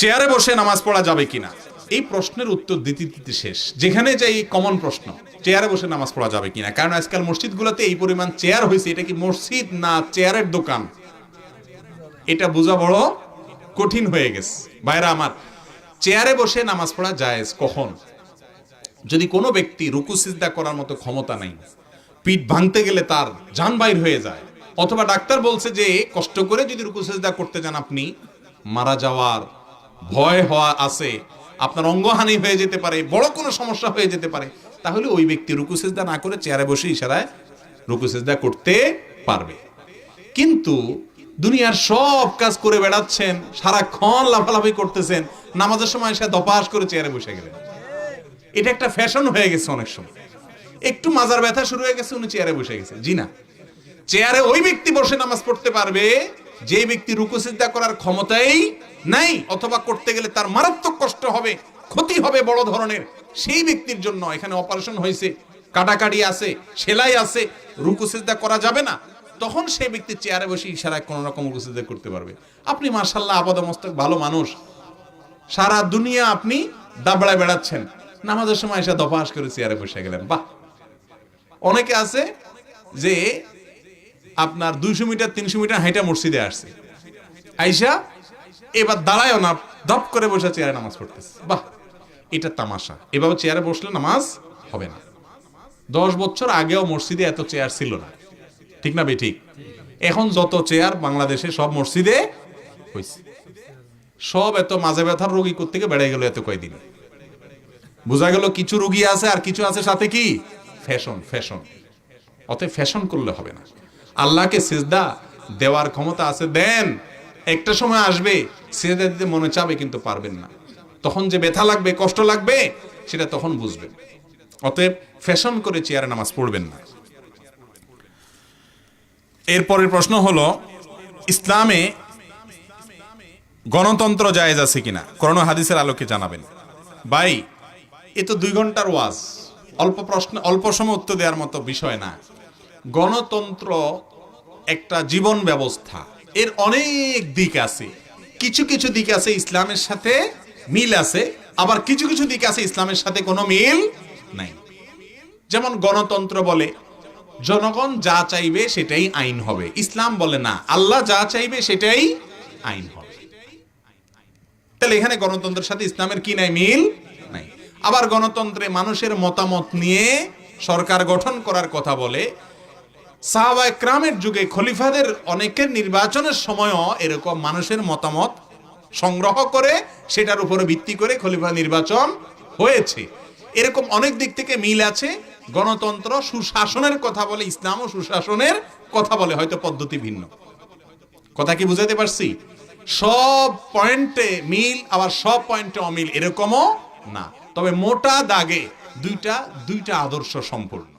চেয়ারে বসে নামাজ পড়া যাবে কিনা, এই প্রশ্নের উত্তর দিতে দিতে শেষ। যেখানে যাই কমন প্রশ্ন, চেয়ারে বসে নামাজ পড়া যাবে কিনা। কারণ আজকাল মসজিদগুলোতে এই পরিমাণ চেয়ার হয়েছে, এটা কি মসজিদ না চেয়ারের দোকান, এটা বোঝা বড় কঠিন হয়ে গেছে। ভাইরা আমার, চেয়ারে বসে নামাজ পড়া জায়েজ কখন? যদি কোনো ব্যক্তি রুকু সিজদা করার মতো ক্ষমতা নেই, পিঠ ভাঙতে গেলে তার জান বাইর হয়ে যায়, অথবা ডাক্তার বলছে যে কষ্ট করে যদি রুকু সিজদা করতে যান আপনি মারা যাওয়ার ভয় হওয়া আছে, আপনার অঙ্গহানি হয়ে যেতে পারে, বড় কোনো সমস্যা হয়ে যেতে পারে, তাহলে ওই ব্যক্তি রুকু সিজদা না করে চেয়ারে বসে ইশারায় রুকু সিজদা করতে পারবে। কিন্তু দুনিয়ার সব কাজ করে বেড়াচ্ছেন, সারাক্ষণ লাফালাফি করতেছেন, নামাজের সময় এসে দপাস করে চেয়ারে বসে গেলেন। এটা একটা ফ্যাশন হয়ে গেছে। অনেক সময় একটু মাজার ব্যথা শুরু হয়ে গেছে, উনি চেয়ারে বসে গেছে। জি না, চেয়ারে ওই ব্যক্তি বসে নামাজ পড়তে পারবে যে ব্যক্তি রুকু সিজদা করার ক্ষমতাই নাই, অথবা করতে গেলে তার মারাত্মক কষ্ট হবে, ক্ষতি হবে বড় ধরনের। সেই ব্যক্তির জন্য এখানে অপারেশন হয়েছে, কাটাকাটি আছে, সেলাই আছে, রুকু সিজদা করা যাবে না, তখন সেই ব্যক্তি চেয়ারে বসে ইশারায় কোন রকম রুকু সিজদা করতে পারবে। আপনি মাশাআল্লাহ আপাদমস্তক ভালো মানুষ, সারা দুনিয়া আপনি দাবড়ায় বেড়াচ্ছেন, নামাজের সময় এসে দফাস করে চেয়ারে বসে গেলেন। বাহ! অনেকে আছে যে আপনার 200 মিটার 300 মিটার হাইটা মসজিদে আসছে, আইসা এবার দাঁড়ায়ও না, দপ করে বসে চেয়ারে নামাজ পড়তেছে। বাহ, এটা তামাশা। এভাবে চেয়ারে বসলে নামাজ হবে না। 10 বছর আগেও মসজিদে এত চেয়ার ছিল না, ঠিক না বেঠিক? এখন যত চেয়ার বাংলাদেশে সব মসজিদে হয়েছে, সব এত মাজা ব্যথার রোগী কোত্থেকে বেড়ে গেল এত কয়দিন। বোঝা গেল কিছু রোগী আছে আর কিছু আছে সাথে কি ফ্যাশন। ফ্যাশন, অতএব ফ্যাশন করলে হবে না। আল্লাহকে সিজদা দেওয়ার ক্ষমতা আছে, দেন। একটা সময় আসবে সিজদা দিতে মনে চাবে কিন্তু পারবেন না, তখন যে ব্যথা লাগবে, কষ্ট লাগবে, সেটা তখন বুঝবেন। অতএব ফ্যাশন করে চেয়ারে নামাজ পড়বেন না। এরপরের প্রশ্ন হলো, ইসলামে গণতন্ত্র জায়েজ আছে কিনা, কোরআন ও হাদিসের আলোকে জানাবেন। ভাই, এ তো 2 ঘন্টার ওয়াজ, অল্প প্রশ্ন অল্প সময় উত্তর দেওয়ার মতো বিষয় না। গণতন্ত্র একটা জীবন ব্যবস্থা, এর অনেক দিক আছে। কিছু কিছু দিক আছে ইসলামের সাথে মিল আছে, আবার কিছু কিছু দিক আছে ইসলামের সাথে কোনো মিল নাই। যেমন গণতন্ত্র বলে জনগণ যা চাইবে সেটাই আইন হবে, ইসলাম বলে না, আল্লাহ যা চাইবে সেটাই আইন হবে। তাহলে এখানে গণতন্ত্রের সাথে ইসলামের কি নাই? মিল নাই। আবার গণতন্ত্রে মানুষের মতামত নিয়ে সরকার গঠন করার কথা বলে। সাহাবায়ে কেরামের যুগে খলিফাদের অনেকের নির্বাচনের সময়ও এরকম মানুষের মতামত সংগ্রহ করে সেটার উপরে ভিত্তি করে খলিফা নির্বাচন হয়েছে। এরকম অনেক দিক থেকে মিল আছে। গণতন্ত্র সুশাসনের কথা বলে, ইসলামও সুশাসনের কথা বলে, হয়তো পদ্ধতি ভিন্ন। কথা কি বুঝাতে পারছি? সব পয়েন্টে মিল, আবার সব পয়েন্টে অমিল এরকমও না, তবে মোটা দাগে দুইটা আদর্শ সম্পূর্ণ।